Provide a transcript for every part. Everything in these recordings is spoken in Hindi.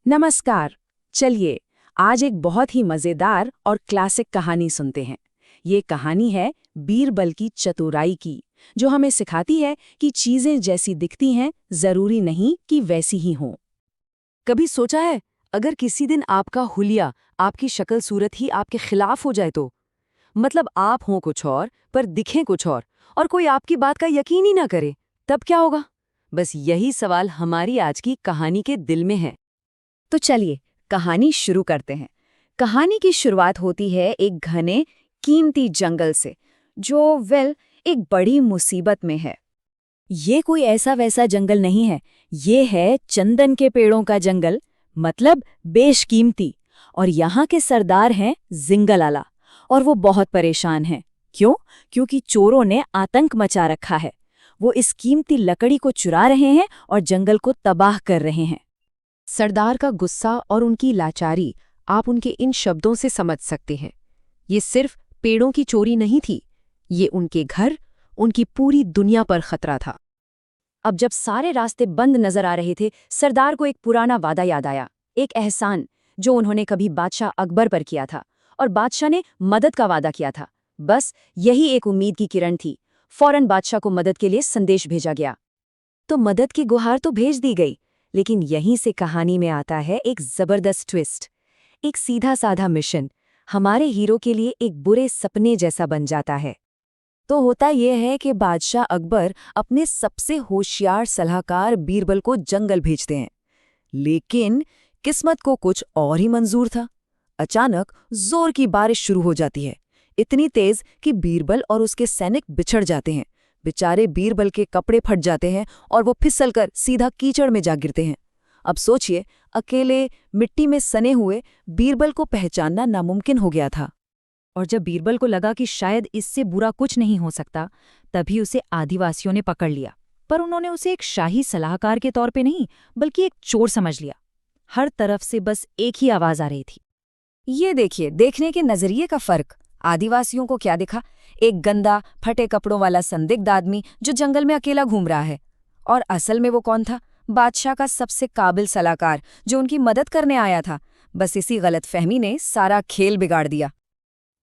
नमस्कार। चलिए आज एक बहुत ही मजेदार और क्लासिक कहानी सुनते हैं। ये कहानी है बीरबल की चतुराई की, जो हमें सिखाती है कि चीजें जैसी दिखती हैं जरूरी नहीं कि वैसी ही हों। कभी सोचा है, अगर किसी दिन आपका हुलिया, आपकी शक्ल सूरत ही आपके खिलाफ हो जाए तो? मतलब आप हों कुछ और पर दिखें कुछ और कोई आपकी बात का यकीन ही ना करे, तब क्या होगा? बस यही सवाल हमारी आज की कहानी के दिल में है। तो चलिए कहानी शुरू करते हैं। कहानी की शुरुआत होती है एक घने कीमती जंगल से, जो एक बड़ी मुसीबत में है। ये कोई ऐसा वैसा जंगल नहीं है, ये है चंदन के पेड़ों का जंगल, मतलब बेशकीमती। और यहाँ के सरदार हैं जिंगलाला, और वो बहुत परेशान हैं। क्यों? क्योंकि चोरों ने आतंक मचा रखा है। वो इस कीमती लकड़ी को चुरा रहे हैं और जंगल को तबाह कर रहे हैं। सरदार का गुस्सा और उनकी लाचारी आप उनके इन शब्दों से समझ सकते हैं। ये सिर्फ पेड़ों की चोरी नहीं थी, ये उनके घर, उनकी पूरी दुनिया पर खतरा था। अब जब सारे रास्ते बंद नजर आ रहे थे, सरदार को एक पुराना वादा याद आया, एक एहसान जो उन्होंने कभी बादशाह अकबर पर किया था। और बादशाह ने मदद का वादा किया था। बस यही एक उम्मीद की किरण थी। फौरन बादशाह को मदद के लिए संदेश भेजा गया। तो मदद की गुहार तो भेज दी गई, लेकिन यहीं से कहानी में आता है एक जबरदस्त ट्विस्ट। एक सीधा साधा मिशन हमारे हीरो के लिए एक बुरे सपने जैसा बन जाता है। तो होता यह है कि बादशाह अकबर अपने सबसे होशियार सलाहकार बीरबल को जंगल भेजते हैं, लेकिन किस्मत को कुछ और ही मंजूर था। अचानक जोर की बारिश शुरू हो जाती है, इतनी तेज कि बीरबल और उसके सैनिक बिछड़ जाते हैं। बेचारे बीरबल के कपड़े फट जाते हैं और वो फिसलकर सीधा कीचड़ में जा गिरते हैं। अब सोचिए, अकेले मिट्टी में सने हुए बीरबल को पहचानना नामुमकिन हो गया था। और जब बीरबल को लगा कि शायद इससे बुरा कुछ नहीं हो सकता, तभी उसे आदिवासियों ने पकड़ लिया। पर उन्होंने उसे एक शाही सलाहकार के तौर पे नहीं, बल्कि एक चोर समझ लिया। हर तरफ से बस एक ही आवाज आ रही थी। ये देखिए, देखने के नजरिए का फर्क। आदिवासियों को क्या दिखा? एक गंदा फटे कपड़ों वाला संदिग्ध आदमी जो जंगल में अकेला घूम रहा है। और असल में वो कौन था? बादशाह का सबसे काबिल सलाहकार, जो उनकी मदद करने आया था। बस इसी गलतफहमी ने सारा खेल बिगाड़ दिया।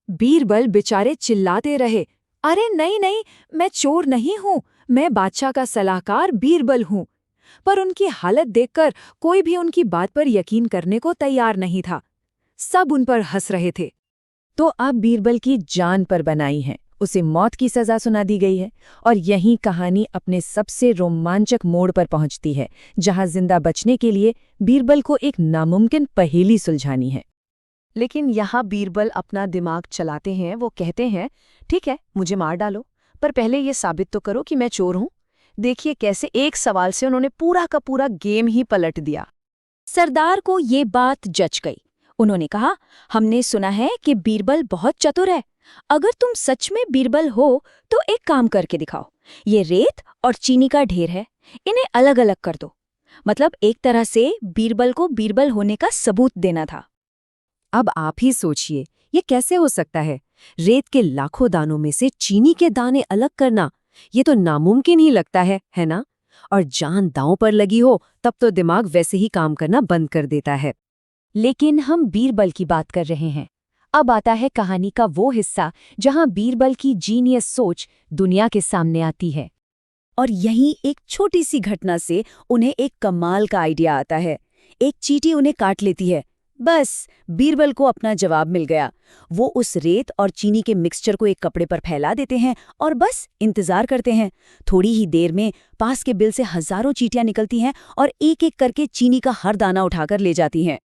बीरबल बेचारे चिल्लाते रहे, अरे नहीं नहीं, मैं चोर नहीं हूं, मैं बादशाह का सलाहकार बीरबल हूं। पर उनकी हालत देखकर कोई भी उनकी बात पर यकीन करने को तैयार नहीं था। सब उन पर हंस रहे थे। तो अब बीरबल की जान पर बनाई है, उसे मौत की सजा सुना दी गई है। और यहीं कहानी अपने सबसे रोमांचक मोड़ पर पहुंचती है, जहां जिंदा बचने के लिए बीरबल को एक नामुमकिन पहेली सुलझानी है। लेकिन यहाँ बीरबल अपना दिमाग चलाते हैं। वो कहते हैं, ठीक है, मुझे मार डालो, पर पहले ये साबित तो करो कि मैं चोर हूं। देखिए कैसे एक सवाल से उन्होंने पूरा का पूरा गेम ही पलट दिया। सरदार को ये बात जच गई। उन्होंने कहा, हमने सुना है कि बीरबल बहुत चतुर है। अगर तुम सच में बीरबल हो तो एक काम करके दिखाओ। ये रेत और चीनी का ढेर है, इन्हें अलग अलग कर दो। मतलब एक तरह से बीरबल को बीरबल होने का सबूत देना था। अब आप ही सोचिए, ये कैसे हो सकता है? रेत के लाखों दानों में से चीनी के दाने अलग करना, ये तो नामुमकिन ही लगता है ना? और जान दांव पर लगी हो तब तो दिमाग वैसे ही काम करना बंद कर देता है। लेकिन हम बीरबल की बात कर रहे हैं। अब आता है कहानी का वो हिस्सा जहां बीरबल की जीनियस सोच दुनिया के सामने आती है। और यहीं एक छोटी सी घटना से उन्हें एक कमाल का आइडिया आता है। एक चींटी उन्हें काट लेती है। बस बीरबल को अपना जवाब मिल गया। वो उस रेत और चीनी के मिक्सचर को एक कपड़े पर फैला देते हैं और बस इंतजार करते हैं। थोड़ी ही देर में पास के बिल से हजारों चींटियां निकलती हैं और एक एक करके चीनी का हर दाना उठाकर ले जाती हैं।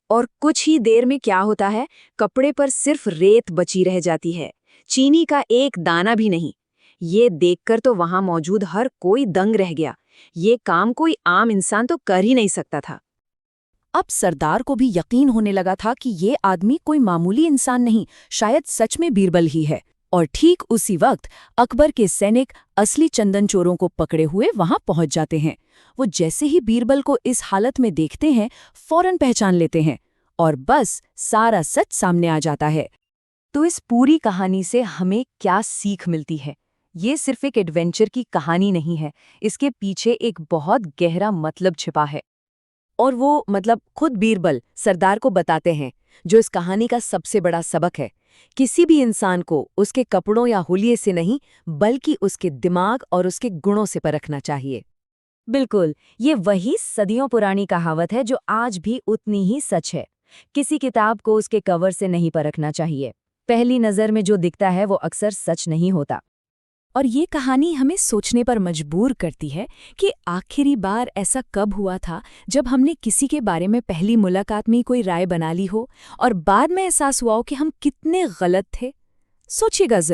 और कुछ ही देर में क्या होता है? कपड़े पर सिर्फ रेत बची रह जाती है, चीनी का एक दाना भी नहीं। ये देखकर तो वहां मौजूद हर कोई दंग रह गया। ये काम कोई आम इंसान तो कर ही नहीं सकता था। अब सरदार को भी यकीन होने लगा था कि ये आदमी कोई मामूली इंसान नहीं, शायद सच में बीरबल ही है। और ठीक उसी वक्त अकबर के सैनिक असली चंदन चोरों को पकड़े हुए वहां पहुंच जाते हैं। वो जैसे ही बीरबल को इस हालत में देखते हैं, फौरन पहचान लेते हैं और बस सारा सच सामने आ जाता है। तो इस पूरी कहानी से हमें क्या सीख मिलती है? ये सिर्फ एक एडवेंचर की कहानी नहीं है, इसके पीछे एक बहुत गहरा मतलब छिपा है। और वो मतलब खुद बीरबल सरदार को बताते हैं, जो इस कहानी का सबसे बड़ा सबक है। किसी भी इंसान को उसके कपड़ों या हुलिये से नहीं, बल्कि उसके दिमाग और उसके गुणों से परखना चाहिए। बिल्कुल, ये वही सदियों पुरानी कहावत है जो आज भी उतनी ही सच है। किसी किताब को उसके कवर से नहीं परखना चाहिए। पहली नज़र में जो दिखता है वो अक्सर सच नहीं होता। और ये कहानी हमें सोचने पर मजबूर करती है कि आखिरी बार ऐसा कब हुआ था जब हमने किसी के बारे में पहली मुलाकात में ही कोई राय बना ली हो और बाद में एहसास हुआ हो कि हम कितने गलत थे। सोचिएगा जरूर।